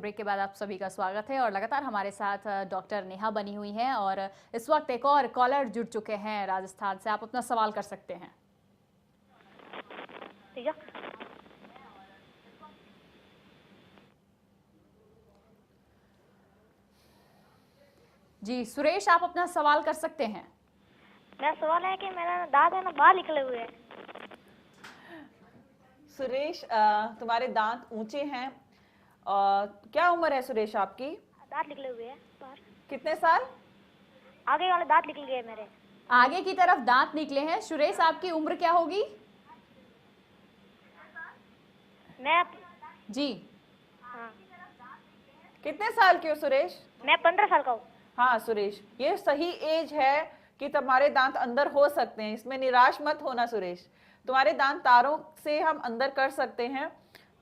Break के बाद आप सभी का स्वागत है और लगातार हमारे साथ डॉक्टर नेहा बनी हुई हैं और इस वक्त एक और कॉलर जुड़ चुके हैं राजस्थान से। आप अपना सवाल कर सकते हैं। ठीक है। जी सुरेश, आप अपना सवाल कर सकते हैं। मेरा सवाल है कि मेरा दांत है ना बाहर निकले हुए हैं। सुरेश, तुम्हारे दांत ऊंचे हैं। क्या उम्र है सुरेश आपकी? दांत निकले हुए हैं बाहर। कितने साल? आगे वाले दांत निकल गए मेरे। आगे की तरफ दांत निकले हैं। सुरेश, आपकी उम्र क्या होगी? मैं जी हाँ, कितने साल के हो सुरेश? मैं 15 साल का हूँ। हाँ सुरेश, ये सही एज है कि तुम्हारे दांत अंदर हो सकते हैं, इसमें निराश मत होना सुरेश। तुम्हारे दांत तारों से हम अंदर कर सकते हैं।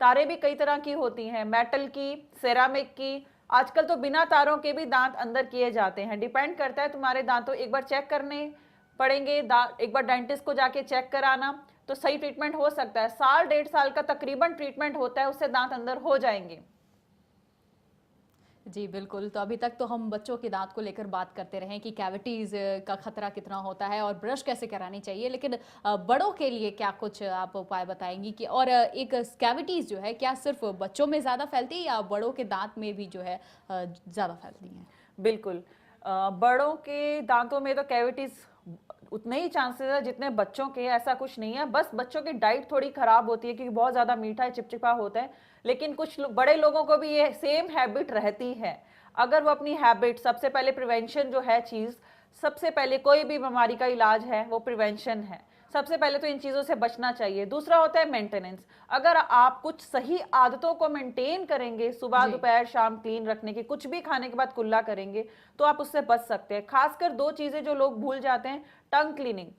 तारे भी कई तरह की होती हैं, मेटल की, सेरामिक की, आजकल तो बिना तारों के भी दांत अंदर किए जाते हैं। डिपेंड करता है तुम्हारे दांतों, एक बार चेक करने पड़ेंगे। एक बार डेंटिस्ट को जाके चेक कराना तो सही ट्रीटमेंट हो सकता है। साल 1.5 साल का तकरीबन ट्रीटमेंट होता है, उससे दांत अंदर हो जाएंगे। जी बिल्कुल। तो अभी तक तो हम बच्चों के दांत को लेकर बात करते रहे कि कैविटीज का खतरा कितना होता है और ब्रश कैसे करानी चाहिए, लेकिन बड़ों के लिए क्या कुछ आप उपाय बताएंगी कि और एक कैविटीज जो है क्या सिर्फ बच्चों में ज़्यादा फैलती है या बड़ों के दांत में भी जो है ज़्यादा फैलती हैं? बिल्कुल, बड़ों के दांतों में तो कैविटीज उतने ही चांसेस है जितने बच्चों के। ऐसा कुछ नहीं है, बस बच्चों की डाइट थोड़ी खराब होती है क्योंकि बहुत ज्यादा मीठा चिपचिपा होता है। लेकिन कुछ बड़े लोगों को भी ये सेम हैबिट रहती है। अगर वो अपनी हैबिट, सबसे पहले प्रिवेंशन जो है चीज, सबसे पहले कोई भी बीमारी का इलाज है वो प्रिवेंशन है। सबसे पहले तो इन चीज़ों से बचना चाहिए। दूसरा होता है मेंटेनेंस। अगर आप कुछ सही आदतों को मेंटेन करेंगे, सुबह दोपहर शाम क्लीन रखने की, कुछ भी खाने के बाद कुल्ला करेंगे, तो आप उससे बच सकते हैं। खासकर 2 चीज़ें जो लोग भूल जाते हैं, टंग क्लीनिंग,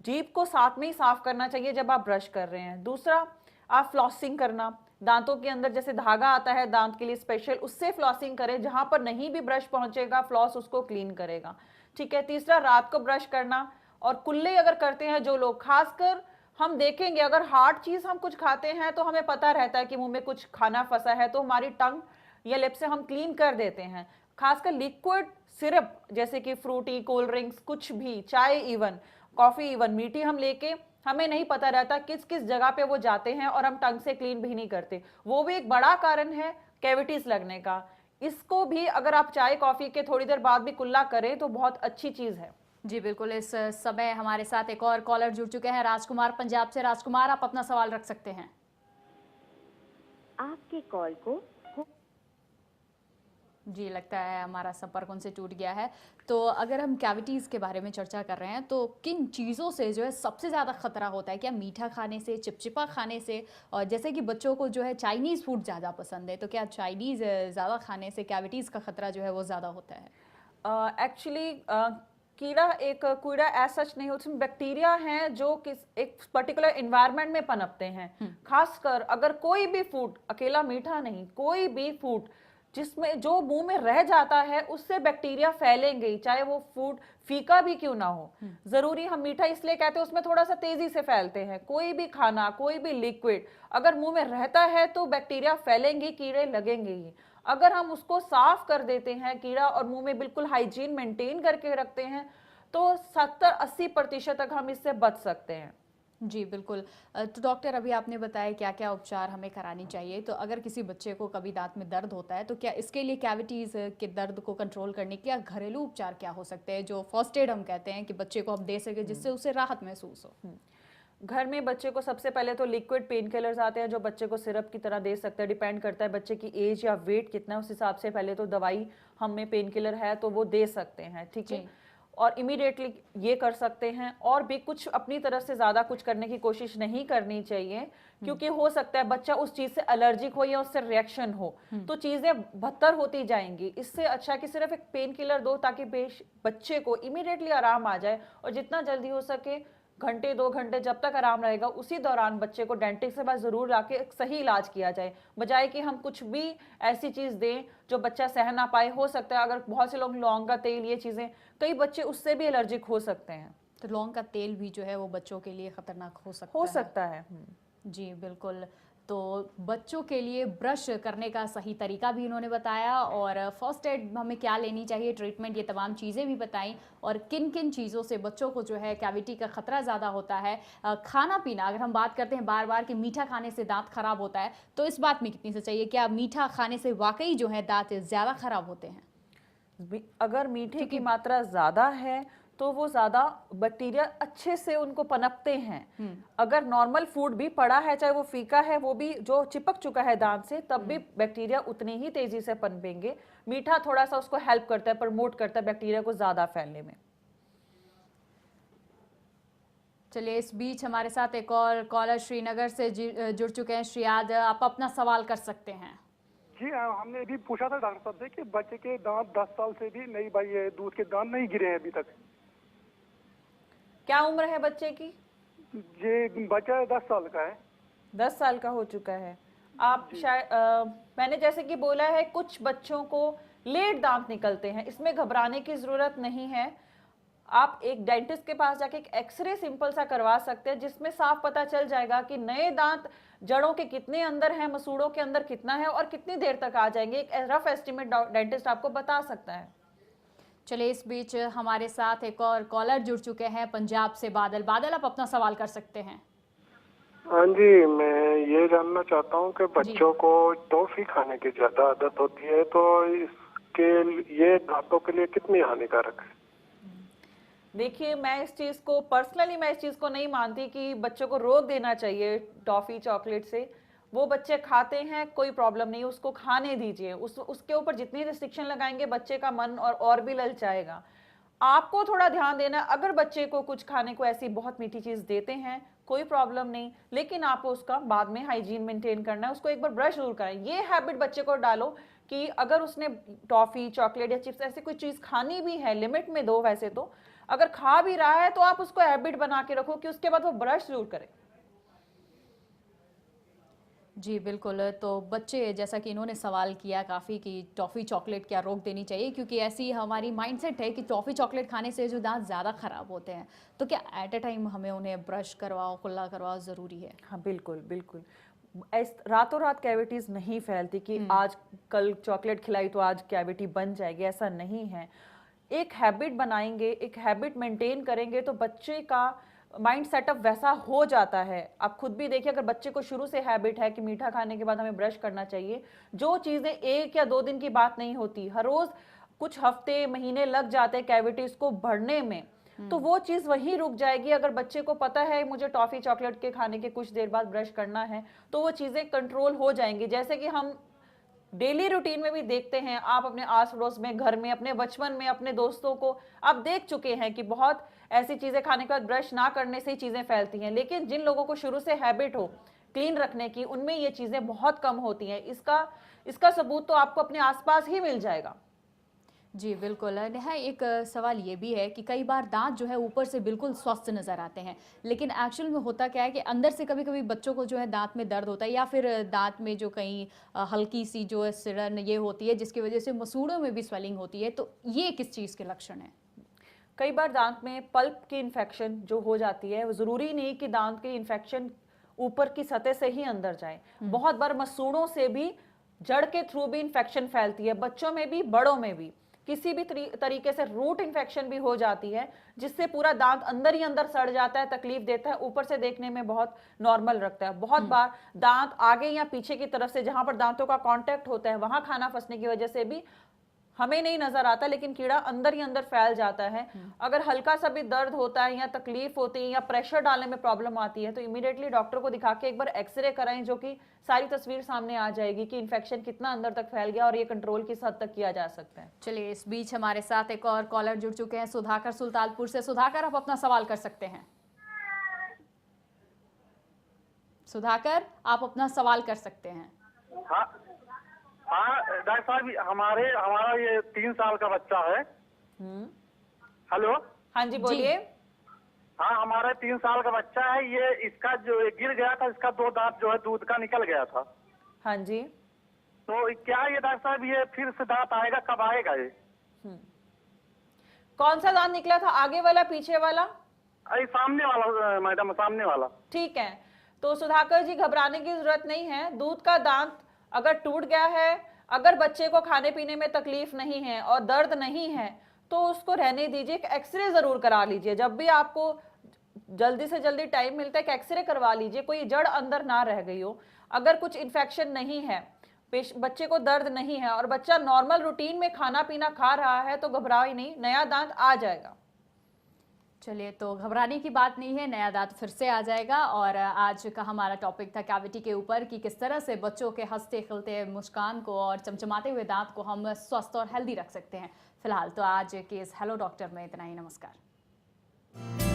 जीभ को साथ में ही साफ करना चाहिए जब आप ब्रश कर रहे हैं। दूसरा, आप फ्लॉसिंग करना, दांतों के अंदर जैसे धागा आता है दांत के लिए स्पेशल, उससे फ्लॉसिंग करें। जहां पर नहीं भी ब्रश पहुंचेगा, फ्लॉस उसको क्लीन करेगा। ठीक है। तीसरा, रात को ब्रश करना। और कुल्ले अगर करते हैं जो लोग, खासकर हम देखेंगे अगर हार्ड चीज हम कुछ खाते हैं तो हमें पता रहता है कि मुंह में कुछ खाना फंसा है, तो हमारी टंग या लिप से हम क्लीन कर देते हैं। खासकर लिक्विड सिरप जैसे कि फ्रूटी, कोल्ड ड्रिंक्स, कुछ भी, चाय, इवन कॉफी, इवन मीठी हम लेके, हमें नहीं पता रहता किस किस जगह पे वो जाते हैं और हम टंग से क्लीन भी नहीं करते। वो भी एक बड़ा कारण है कैविटीज लगने का। इसको भी अगर आप चाय कॉफी के थोड़ी देर बाद भी कुल्ला करें तो बहुत अच्छी चीज है। जी बिल्कुल। इस समय हमारे साथ एक और कॉलर जुड़ चुके हैं, राजकुमार पंजाब से। राजकुमार, आप अपना सवाल रख सकते हैं। आपके कॉल को जी, लगता है हमारा संपर्क उनसे टूट गया है। तो अगर हम कैविटीज़ के बारे में चर्चा कर रहे हैं तो किन चीज़ों से जो है सबसे ज़्यादा खतरा होता है? क्या मीठा खाने से, चिपचिपा खाने से? और जैसे कि बच्चों को जो है चाइनीज़ फूड ज़्यादा पसंद है, तो क्या चाइनीज़ ज़्यादा खाने से कैविटीज़ का खतरा जो है वो ज़्यादा होता है? एक्चुअली कीड़ा ऐसा सच नहीं, उसमें बैक्टीरिया हैं जो एक पर्टिकुलर एनवायरनमेंट में पनपते हैं। खासकर अगर कोई भी फूड, अकेला मीठा नहीं, कोई भी फूड जिसमें जो मुंह में रह जाता है उससे बैक्टीरिया फैलेंगे, चाहे वो फूड फीका भी क्यों ना हो। जरूरी, हम मीठा इसलिए कहते हैं उसमें थोड़ा सा तेजी से फैलते हैं। कोई भी खाना, कोई भी लिक्विड अगर मुंह में रहता है तो बैक्टीरिया फैलेंगे, कीड़े लगेंगे ही। अगर हम उसको साफ कर देते हैं कीड़ा और मुंह में बिल्कुल हाइजीन मेंटेन करके रखते हैं तो 70-80% तक हम इससे बच सकते हैं। जी बिल्कुल। तो डॉक्टर, अभी आपने बताया क्या क्या उपचार हमें करानी चाहिए। तो अगर किसी बच्चे को कभी दांत में दर्द होता है तो क्या इसके लिए कैविटीज़ के दर्द को कंट्रोल करने के घरेलू उपचार क्या हो सकते हैं, जो फर्स्ट एड हम कहते हैं कि बच्चे को हम दे सके जिससे उसे राहत महसूस हो? घर में बच्चे को सबसे पहले तो लिक्विड पेन किलर्स आते हैं जो बच्चे को सिरप की तरह दे सकते हैं। डिपेंड करता है बच्चे की एज या वेट कितना है, उस हिसाब से पहले तो दवाई हम में पेन किलर है तो वो दे सकते हैं। ठीक है। और इमीडिएटली ये कर सकते हैं। और भी कुछ अपनी तरफ से ज़्यादा कुछ करने की कोशिश नहीं करनी चाहिए क्योंकि हो सकता है बच्चा उस चीज़ से एलर्जिक हो या उससे रिएक्शन हो, तो चीज़ें बदतर होती जाएंगी। इससे अच्छा कि सिर्फ एक पेन किलर दो ताकि बच्चे को इमीडिएटली आराम आ जाए। और जितना जल्दी हो सके, घंटे 2 घंटे जब तक आराम रहेगा उसी दौरान बच्चे को डेंटिस्ट के पास जरूर लाके एक सही इलाज किया जाए, बजाय कि हम कुछ भी ऐसी चीज दें जो बच्चा सह ना पाए। हो सकता है अगर बहुत से लोग लौंग का तेल, ये चीजें, कई बच्चे उससे भी एलर्जिक हो सकते हैं। तो लौंग का तेल भी जो है वो बच्चों के लिए खतरनाक हो सकता हो है। सकता है। जी बिल्कुल। तो बच्चों के लिए ब्रश करने का सही तरीका भी इन्होंने बताया और फर्स्ट एड हमें क्या लेनी चाहिए, ट्रीटमेंट, ये तमाम चीज़ें भी बताई और किन किन चीज़ों से बच्चों को जो है कैविटी का खतरा ज़्यादा होता है। खाना पीना, अगर हम बात करते हैं बार बार कि मीठा खाने से दांत खराब होता है, तो इस बात में कितनी सच्चाई है? क्या मीठा खाने से वाकई जो है दांत ज़्यादा खराब होते हैं? अगर मीठे की मात्रा ज्यादा है तो वो ज्यादा बैक्टीरिया अच्छे से उनको पनपते हैं। अगर नॉर्मल फूड भी पड़ा है, चाहे वो फीका है, वो भी जो चिपक चुका है दांत से, तब भी बैक्टीरिया उतनी ही तेजी से पनपेंगे। मीठा थोड़ा सा उसको हेल्प करता है, प्रमोट करता है बैक्टीरिया को ज्यादा फैलने में। चलिए, इस बीच हमारे साथ एक और कॉलर श्रीनगर से जुड़ चुके हैं। श्रियाद, आप अपना सवाल कर सकते हैं। जी हाँ, हमने भी पूछा था डॉक्टर साहब से कि बच्चे के दांत 10 साल से भी नहीं भाई, ये दूध के दांत नहीं गिरे हैं अभी तक। क्या उम्र है बच्चे की? ये बच्चा 10 साल का है। 10 साल का हो चुका है। आप शायद मैंने जैसे कि बोला है, कुछ बच्चों को लेट दांत निकलते हैं, इसमें घबराने की जरूरत नहीं है। आप एक डेंटिस्ट के पास जाके एक एक्सरे सिंपल सा करवा सकते हैं, जिसमें साफ पता चल जाएगा कि नए दांत जड़ों के कितने अंदर है, मसूड़ों के अंदर कितना है और कितनी देर तक आ जाएंगे। एक रफ एस्टिमेट डेंटिस्ट आपको बता सकता है। चलिए, इस बीच हमारे साथ एक और कॉलर जुड़ चुके हैं पंजाब से। बादल, आप अपना सवाल कर सकते हैं। हाँ जी, मैं ये जानना चाहता हूँ कि बच्चों को टॉफी खाने की ज्यादा आदत होती है, तो इसके ये दांतों के लिए कितनी हानिकारक है? देखिए, मैं इस चीज को नहीं मानती कि बच्चों को रोक देना चाहिए टॉफी चॉकलेट से। वो बच्चे खाते हैं, कोई प्रॉब्लम नहीं, उसको खाने दीजिए। उसके ऊपर जितनी रिस्ट्रिक्शन लगाएंगे बच्चे का मन और भी ललचाएगा। आपको थोड़ा ध्यान देना, अगर बच्चे को कुछ खाने को ऐसी बहुत मीठी चीज देते हैं, कोई प्रॉब्लम नहीं, लेकिन आपको उसका बाद में हाइजीन मेंटेन करना है। उसको एक बार ब्रश जरूर करें। ये हैबिट बच्चे को डालो कि अगर उसने टॉफी, चॉकलेट या चिप्स ऐसी कोई चीज खानी भी है, लिमिट में दो। वैसे तो अगर खा भी रहा है तो आप उसको हैबिट बना के रखो कि उसके बाद वो ब्रश जरूर करे। जी बिल्कुल, तो बच्चे, जैसा कि इन्होंने सवाल किया काफ़ी कि टॉफ़ी चॉकलेट क्या रोक देनी चाहिए, क्योंकि ऐसी हमारी माइंडसेट है कि टॉफ़ी चॉकलेट खाने से जो दांत ज़्यादा ख़राब होते हैं, तो क्या एट अ टाइम हमें उन्हें ब्रश करवाओ, कुल्ला करवाओ ज़रूरी है? हाँ बिल्कुल बिल्कुल। रातों रात कैविटीज नहीं फैलती कि आज कल चॉकलेट खिलाई तो आज कैविटी बन जाएगी, ऐसा नहीं है। एक हैबिट बनाएंगे, एक हैबिट मेंटेन करेंगे तो बच्चे का माइंड सेटअप वैसा हो जाता है। आप खुद भी देखिए, अगर बच्चे को शुरू से हैबिट है कि मीठा खाने के बाद हमें ब्रश करना चाहिए, जो चीजें 1 या 2 दिन की बात नहीं होती, हर रोज कुछ हफ्ते महीने लग जाते हैं कैविटीज को बढ़ने में, तो वो चीज वहीं रुक जाएगी। अगर बच्चे को पता है मुझे टॉफी चॉकलेट के खाने के कुछ देर बाद ब्रश करना है, तो वो चीजें कंट्रोल हो जाएंगी। जैसे कि हम डेली रूटीन में भी देखते हैं, आप अपने आस पड़ोस में, घर में, अपने बचपन में अपने दोस्तों को आप देख चुके हैं कि बहुत ऐसी चीजें खाने के बाद ब्रश ना करने से ही चीजें फैलती हैं। लेकिन जिन लोगों को शुरू से हैबिट हो क्लीन रखने की, उनमें ये चीजें बहुत कम होती हैं। इसका सबूत तो आपको अपने आसपास ही मिल जाएगा। जी बिल्कुल। नेहा, एक सवाल ये भी है कि कई बार दांत जो है ऊपर से बिल्कुल स्वस्थ नज़र आते हैं, लेकिन एक्चुअल में होता क्या है कि अंदर से कभी कभी बच्चों को जो है दांत में दर्द होता है, या फिर दांत में जो कहीं हल्की सी जो है सिड़न ये होती है, जिसकी वजह से मसूड़ों में भी स्वेलिंग होती है। तो ये किस चीज़ के लक्षण है? कई बार दांत में पल्प की इन्फेक्शन जो हो जाती है, वो जरूरी नहीं कि दांत की इन्फेक्शन ऊपर की सतह से ही अंदर जाए। बहुत बार मसूड़ों से भी, जड़ के थ्रू भी इन्फेक्शन फैलती है, बच्चों में भी बड़ों में भी। किसी भी तरीके से रूट इन्फेक्शन भी हो जाती है, जिससे पूरा दांत अंदर ही अंदर सड़ जाता है, तकलीफ देता है। ऊपर से देखने में बहुत नॉर्मल रखता है। बहुत बार दांत आगे या पीछे की तरफ से, जहां पर दांतों का कांटेक्ट होता है, वहां खाना फंसने की वजह से भी हमें नहीं नजर आता, लेकिन कीड़ा अंदर ही अंदर फैल जाता है। अगर हल्का सा भी दर्द होता है या तकलीफ होती है या प्रेशर डालने में प्रॉब्लम आती है, तो इमीडिएटली डॉक्टर को दिखा के एक बार एक्सरे कराएं, जो कि सारी तस्वीर सामने आ जाएगी कि इन्फेक्शन कितना अंदर तक फैल गया और ये कंट्रोल किस हद तक किया जा सकता है। चलिए, इस बीच हमारे साथ एक और कॉलर जुड़ चुके हैं, सुधाकर सुल्तानपुर से। सुधाकर, आप अपना सवाल कर सकते हैं। सुधाकर, आप अपना सवाल कर सकते हैं। हाँ डॉक्टर साहब, हमारा ये 3 साल का बच्चा है। हेलो। हाँ जी, बोलिए। हाँ, हमारा 3 साल का बच्चा है। ये इसका जो गिर गया था, इसका 2 दांत जो है दूध का निकल गया था। हाँ जी। तो क्या ये डॉक्टर साहब ये फिर से दांत आएगा, कब आएगा ये? कौन सा दांत निकला था, आगे वाला पीछे वाला? अरे सामने वाला मैडम, सामने वाला। ठीक है, तो सुधाकर जी घबराने की जरूरत नहीं है। दूध का दांत अगर टूट गया है, अगर बच्चे को खाने पीने में तकलीफ नहीं है और दर्द नहीं है, तो उसको रहने दीजिए। एक एक्सरे जरूर करा लीजिए, जब भी आपको जल्दी से जल्दी टाइम मिलता है कि एक्सरे करवा लीजिए, कोई जड़ अंदर ना रह गई हो। अगर कुछ इन्फेक्शन नहीं है, बच्चे को दर्द नहीं है और बच्चा नॉर्मल रूटीन में खाना पीना खा रहा है, तो घबराए नहीं, नया दांत आ जाएगा। चलिए, तो घबराने की बात नहीं है, नया दांत फिर से आ जाएगा। और आज का हमारा टॉपिक था कैविटी के ऊपर कि किस तरह से बच्चों के हंसते खिलते मुस्कान को और चमचमाते हुए दांत को हम स्वस्थ और हेल्दी रख सकते हैं। फिलहाल तो आज के इस हेलो डॉक्टर में इतना ही। नमस्कार।